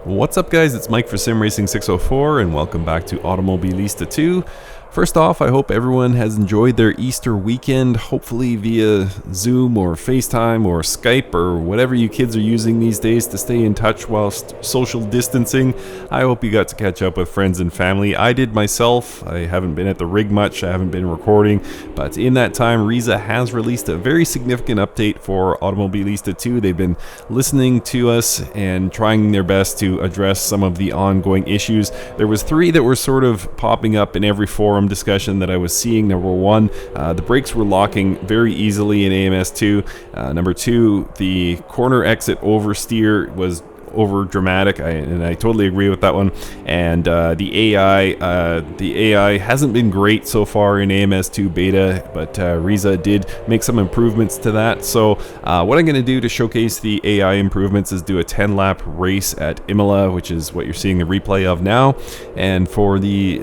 What's up, guys? It's Mike for Sim Racing 604 and welcome back to Automobilista 2. First off, I hope everyone has enjoyed their Easter weekend, hopefully via Zoom or FaceTime or Skype or whatever you kids are using these days to stay in touch whilst social distancing. I hope you got to catch up with friends and family. I did myself. I haven't been at the rig much, I haven't been recording, but in that time, Reiza has released a very significant update for Automobilista 2. They've been listening to us and trying their best to address some of the ongoing issues. There was three that were sort of popping up in every forum discussion that I was seeing. Number one, the brakes were locking very easily in AMS2. Number two, the corner exit oversteer was over dramatic, and I totally agree with that one. And the AI hasn't been great so far in AMS2 beta, but Reiza did make some improvements to that. So what I'm going to do to showcase the AI improvements is do a 10-lap race at Imola, which is what you're seeing the replay of now. And for the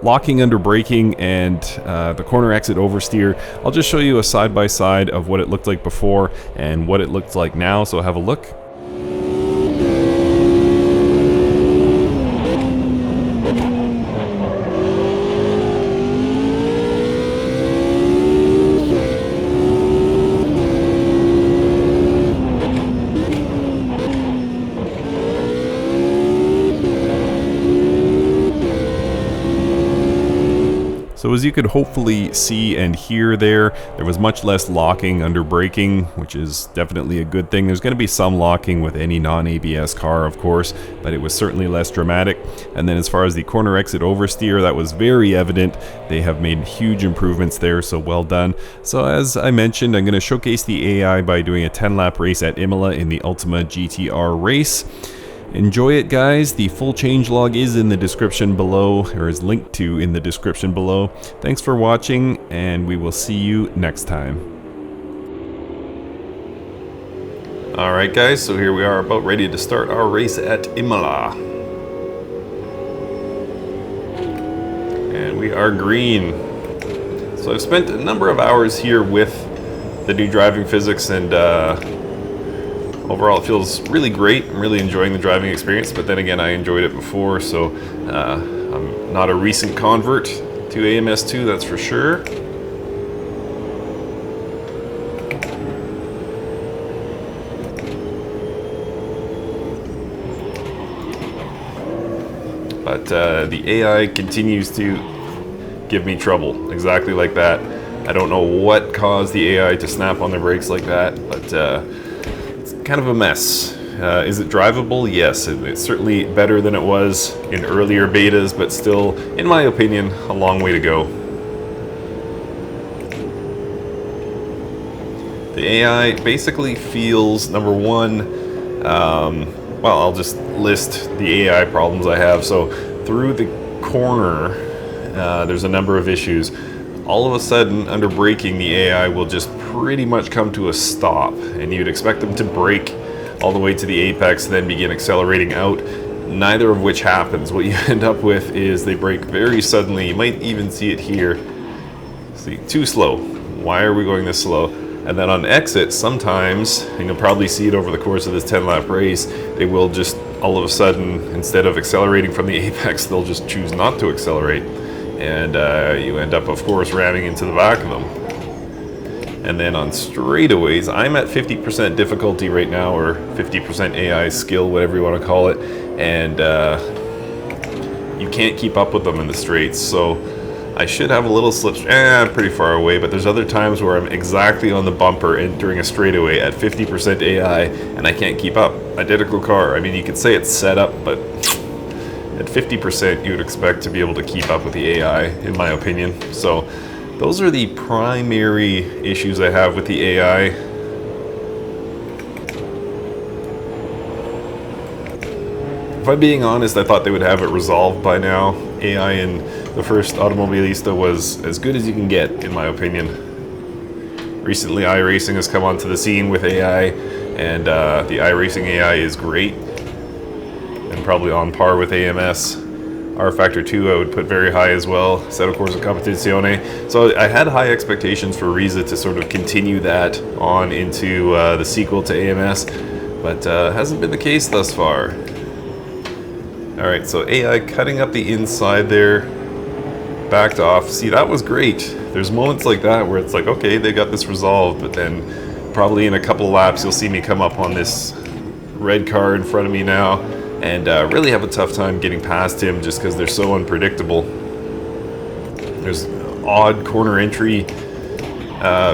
locking under braking and the corner exit oversteer, I'll just show you a side-by-side of what it looked like before and what it looks like now. So have a look. So as you could hopefully see and hear there was much less locking under braking, which is definitely a good thing. There's going to be some locking with any non-ABS car, of course, but it was certainly less dramatic. And then as far as the corner exit oversteer, that was very evident. They have made huge improvements there, so well done. So as I mentioned, I'm going to showcase the AI by doing a 10-lap race at Imola in the Ultima GTR race. Enjoy it, guys. The full changelog is in the description below, or is linked to in the description below. Thanks for watching, and we will see you next time. Alright guys, so here we are about ready to start our race at Imola. And we are green. So I've spent a number of hours here with the new driving physics, and overall, it feels really great. I'm really enjoying the driving experience, but then again, I enjoyed it before, so I'm not a recent convert to AMS2, that's for sure. But the AI continues to give me trouble, exactly like that. I don't know what caused the AI to snap on the brakes like that, but kind of a mess. Is it drivable? Yes, it's certainly better than it was in earlier betas, but still, in my opinion, a long way to go. The AI basically feels, number one, well, I'll just list the AI problems I have. So through the corner, there's a number of issues. All of a sudden, under braking, the AI will just pretty much come to a stop, and you'd expect them to brake all the way to the apex, then begin accelerating out, neither of which happens. What you end up with is they brake very suddenly. You might even see it here. See, too slow. Why are we going this slow? And then on exit, sometimes, and you'll probably see it over the course of this 10-lap race, they will just all of a sudden, instead of accelerating from the apex, they'll just choose not to accelerate. And you end up, of course, ramming into the back of them. And then on straightaways, I'm at 50% difficulty right now, or 50% AI skill, whatever you want to call it, and you can't keep up with them in the straights. So I should have a little slip. I'm pretty far away, but there's other times where I'm exactly on the bumper entering a straightaway at 50% AI, and I can't keep up. Identical car. I mean, you could say it's set up, but at 50%, you would expect to be able to keep up with the AI, in my opinion. So those are the primary issues I have with the AI. If I'm being honest, I thought they would have it resolved by now. AI in the first Automobilista was as good as you can get, in my opinion. Recently, iRacing has come onto the scene with AI, and the iRacing AI is great, and probably on par with AMS. R Factor 2 I would put very high as well, Seto Corsa Competizione. So I had high expectations for Reiza to sort of continue that on into the sequel to AMS, but hasn't been the case thus far. All right, so AI cutting up the inside there, backed off. See, that was great. There's moments like that where it's like, okay, they got this resolved, but then probably in a couple of laps, you'll see me come up on this red car in front of me now and really have a tough time getting past him just because they're so unpredictable. There's odd corner entry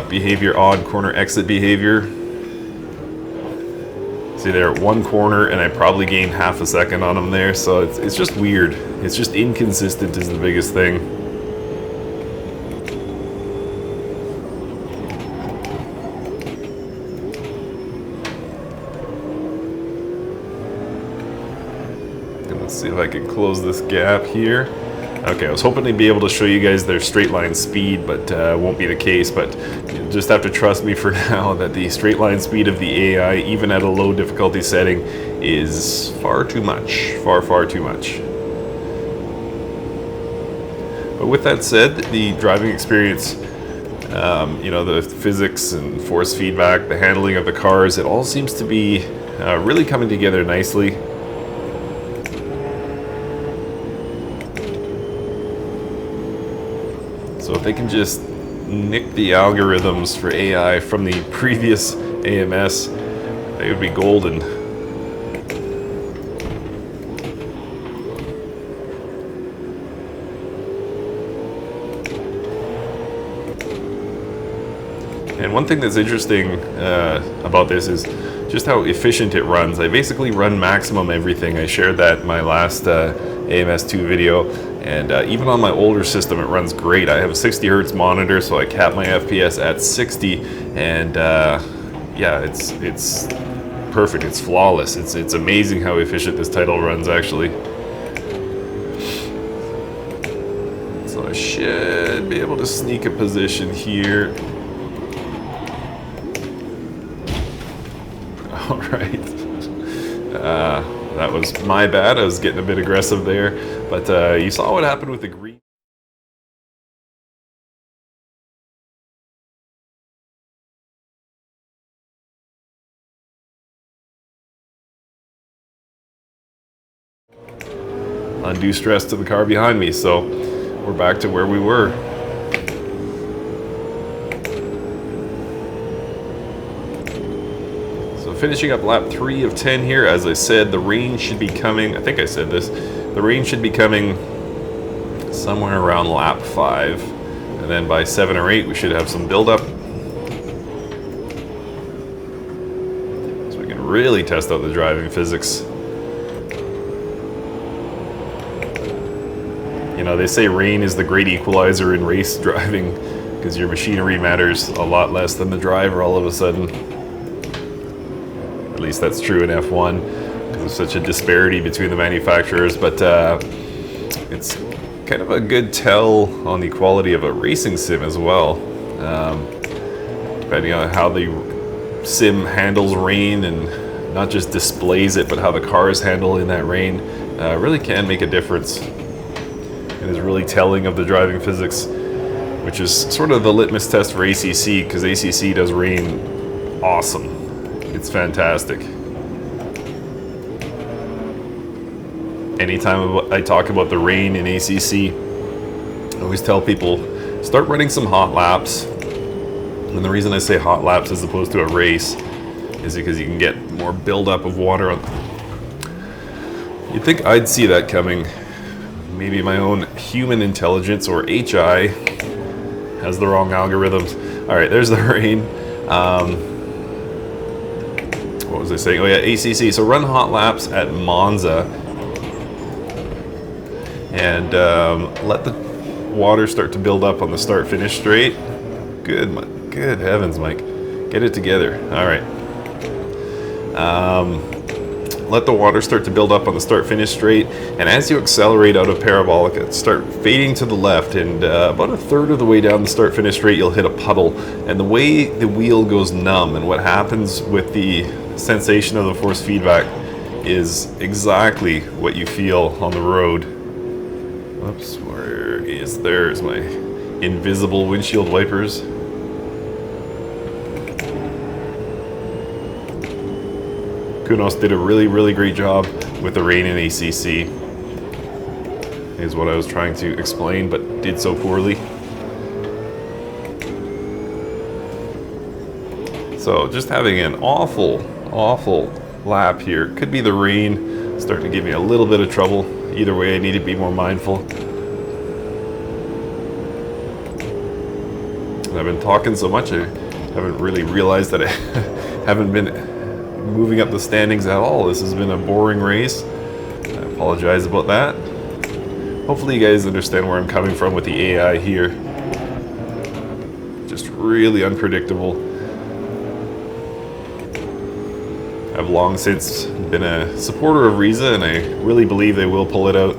behavior, odd corner exit behavior. See, they're at one corner, and I probably gained half a second on them there, so it's just weird. It's just inconsistent is the biggest thing. Let's see if I can close this gap here. Okay, I was hoping to be able to show you guys their straight line speed, but won't be the case. But you just have to trust me for now that the straight line speed of the AI, even at a low difficulty setting, is far too much. Far too much. But with that said, the driving experience, you know, the physics and force feedback, the handling of the cars, it all seems to be really coming together nicely. So if they can just nick the algorithms for AI from the previous AMS, they would be golden. And one thing that's interesting about this is just how efficient it runs. I basically run maximum everything. I shared that in my last AMS2 video, and even on my older system it runs great. I have a 60 hertz monitor, so I cap my FPS at 60, and yeah, it's perfect. It's flawless. It's amazing how efficient this title runs, actually. So I should be able to sneak a position here. All right. That was my bad. I was getting a bit aggressive there, but you saw what happened with the green. Undue stress to the car behind me, so we're back to where we were. Finishing up lap 3 of 10 here. As I said, the rain should be coming, I think I said this, the rain should be coming somewhere around lap 5, and then by 7 or 8 we should have some buildup, so we can really test out the driving physics. You know, they say rain is the great equalizer in race driving because your machinery matters a lot less than the driver all of a sudden. At least that's true in F1 because there's such a disparity between the manufacturers, but it's kind of a good tell on the quality of a racing sim as well, depending on how the sim handles rain and not just displays it, but how the cars handle in that rain really can make a difference. It is really telling of the driving physics, which is sort of the litmus test for ACC, because ACC does rain awesome. It's fantastic. Anytime I talk about the rain in ACC, I always tell people, start running some hot laps. And the reason I say hot laps as opposed to a race is because you can get more buildup of water. You'd think I'd see that coming. Maybe my own human intelligence, or HI, has the wrong algorithms. All right, there's the rain. What was I saying? Oh yeah, ACC. So run hot laps at Monza and let the water start to build up on the start-finish straight. Good heavens, Mike. Get it together. All right. Let the water start to build up on the start-finish straight, and as you accelerate out of parabolic, start fading to the left, and about a third of the way down the start-finish straight, you'll hit a puddle. And the way the wheel goes numb, and what happens with the sensation of the force feedback, is exactly what you feel on the road. Whoops, there's my invisible windshield wipers. Kunos did a really great job with the rain in ACC. is what I was trying to explain, but did so poorly. So just having an awful lap here. Could be the rain starting to give me a little bit of trouble. Either way, I need to be more mindful. And I've been talking so much, I haven't really realized that I haven't been moving up the standings at all. This has been a boring race. I apologize about that. Hopefully you guys understand where I'm coming from with the AI here. Just really unpredictable. I've long since been a supporter of Reiza, and I really believe they will pull it out.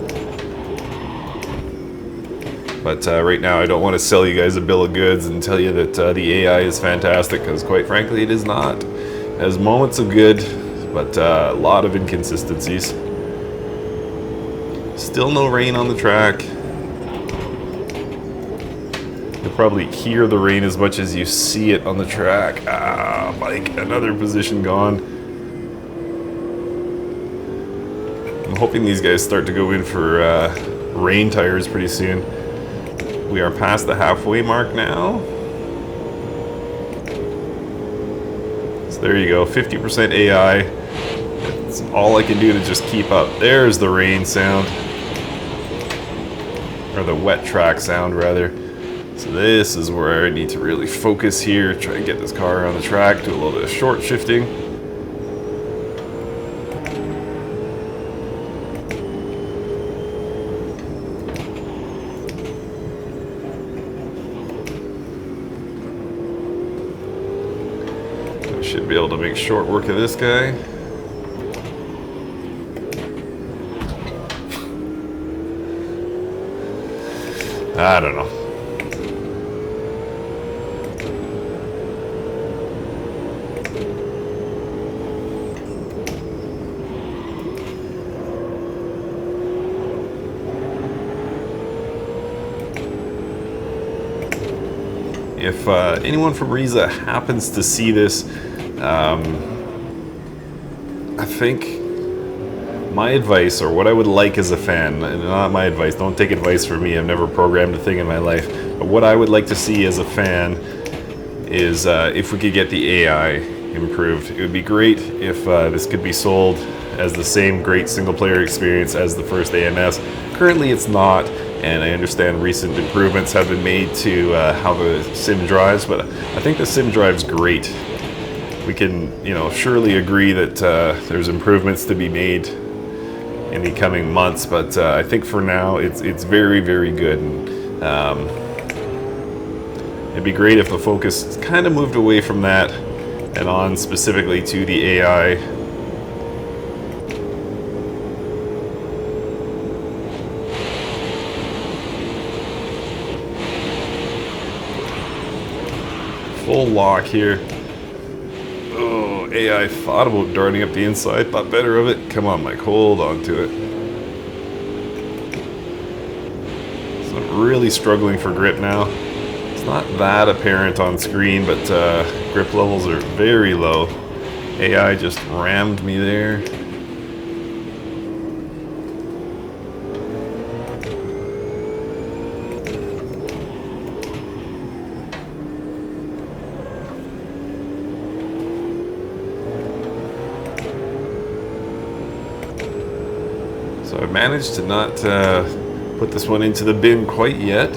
But right now I don't want to sell you guys a bill of goods and tell you that the AI is fantastic, because quite frankly it is not. It has moments of good, but a lot of inconsistencies. Still no rain on the track. You'll probably hear the rain as much as you see it on the track. Ah, Mike, another position gone. I'm hoping these guys start to go in for rain tires pretty soon. We are past the halfway mark now. So there you go, 50% AI. That's all I can do to just keep up. There's the rain sound. Or the wet track sound, rather. So this is where I need to really focus here, try and get this car on the track, do a little bit of short shifting. Should be able to make short work of this guy. I don't know. If anyone from Reiza happens to see this, I think my advice, or what I would like as a fan, and not my advice, don't take advice from me, I've never programmed a thing in my life, but what I would like to see as a fan is if we could get the AI improved. It would be great if this could be sold as the same great single player experience as the first AMS. Currently it's not, and I understand recent improvements have been made to how the sim drives, but I think the sim drives great. We can, surely agree that there's improvements to be made in the coming months, but I think for now it's very, very good. And, it'd be great if the focus kind of moved away from that and on specifically to the AI. Full lock here. Oh, AI thought about darting up the inside, thought better of it. Come on, Mike, hold on to it. So I'm really struggling for grip now. It's not that apparent on screen, but grip levels are very low. AI just rammed me there. So I've managed to not put this one into the bin quite yet,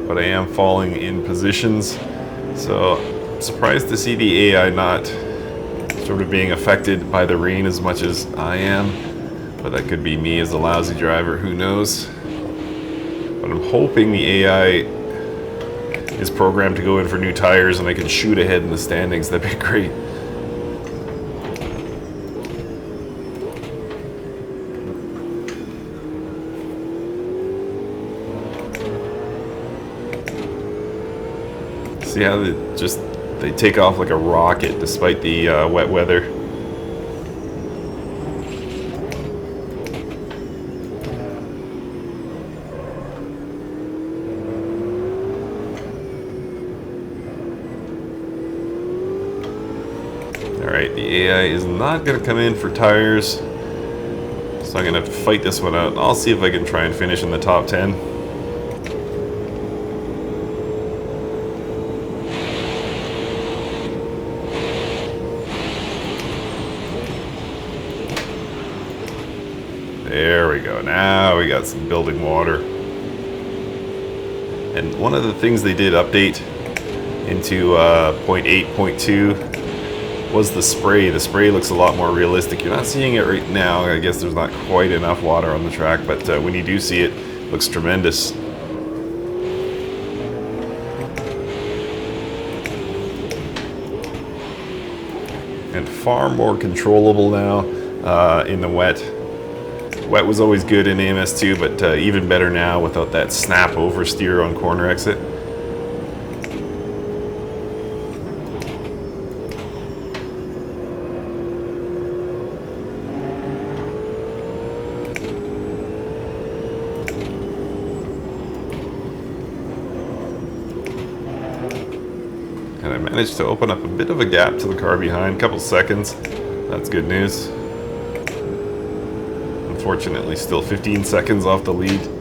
but I am falling in positions. So I'm surprised to see the AI not sort of being affected by the rain as much as I am, but that could be me as a lousy driver, who knows. But I'm hoping the AI is programmed to go in for new tires and I can shoot ahead in the standings. That'd be great. See how they take off like a rocket despite the wet weather. Alright, the AI is not going to come in for tires. So So I'm going to have to fight this one out. I'll see if I can try and finish in the top 10. There we go. Now we got some building water. And one of the things they did update into 0.8, 0.2 was the spray. The spray looks a lot more realistic. You're not seeing it right now. I guess there's not quite enough water on the track, but when you do see it, it looks tremendous. And far more controllable now in the wet. Wet was always good in AMS2, but even better now without that snap oversteer on corner exit. And I managed to open up a bit of a gap to the car behind, a couple seconds. That's good news. Unfortunately, still 15 seconds off the lead.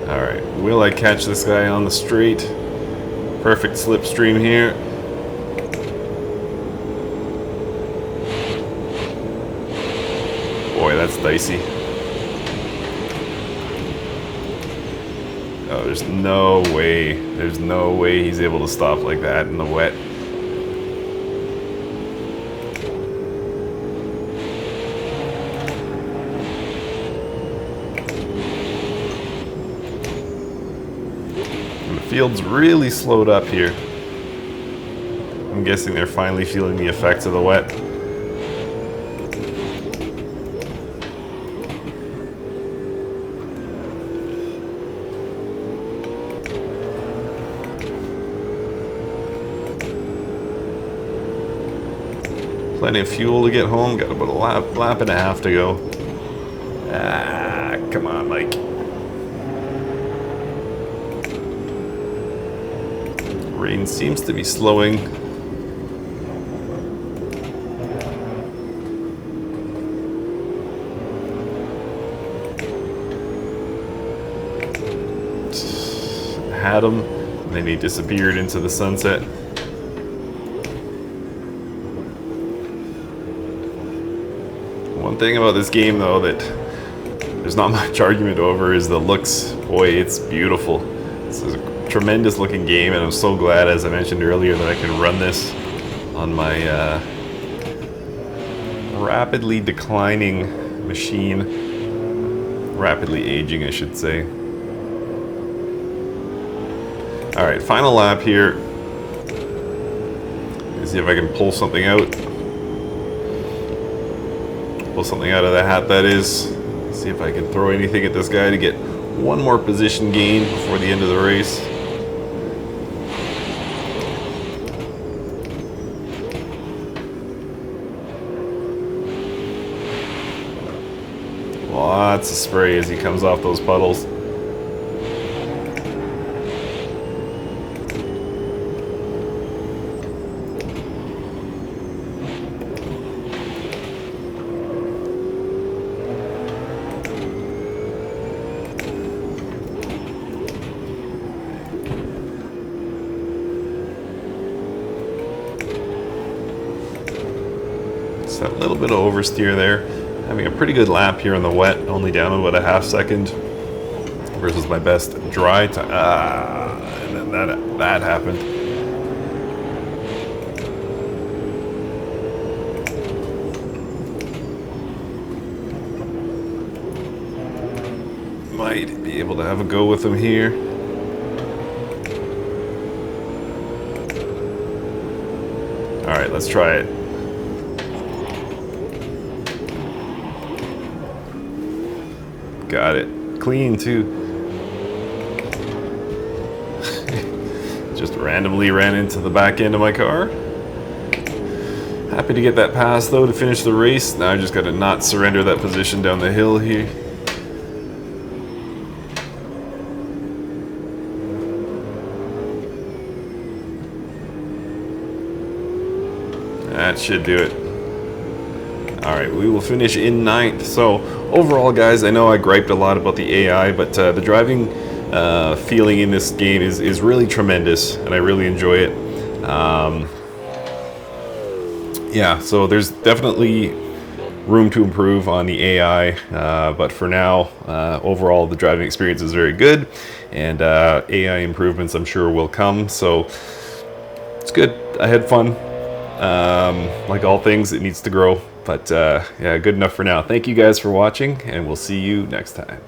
Alright, will I catch this guy on the straight? Perfect slipstream here. Boy, that's dicey. Oh, there's no way. There's no way he's able to stop like that in the wet. Field's really slowed up here. I'm guessing they're finally feeling the effects of the wet. Plenty of fuel to get home. Got about a lap and a half to go. Ah, come on, Mike. Rain seems to be slowing. Had him, and then he disappeared into the sunset. One thing about this game, though, that there's not much argument over is the looks. Boy, it's beautiful. This is a tremendous looking game, and I'm so glad, as I mentioned earlier, that I can run this on my rapidly declining machine. Rapidly aging, I should say. Alright, final lap here. Let's see if I can pull something out. Pull something out of the hat, that is. See if I can throw anything at this guy to get one more position gain before the end of the race. Lots of spray as he comes off those puddles. Just that little bit of oversteer there. Having a pretty good lap here in the wet, only down about a half second versus my best dry time. And then that happened. Might be able to have a go with him here. All right, let's try it. Got it. Clean too. Just randomly ran into the back end of my car. Happy to get that pass though to finish the race. Now I just got to not surrender that position down the hill here. That should do it. All right, we will finish in 9th. So overall, guys, I know I griped a lot about the AI, but the driving feeling in this game is really tremendous, and I really enjoy it. Yeah, so there's definitely room to improve on the AI, but for now, overall, the driving experience is very good, and AI improvements I'm sure will come, so it's good. I had fun. Like all things, it needs to grow, but yeah, good enough for now. Thank you guys for watching, and we'll see you next time.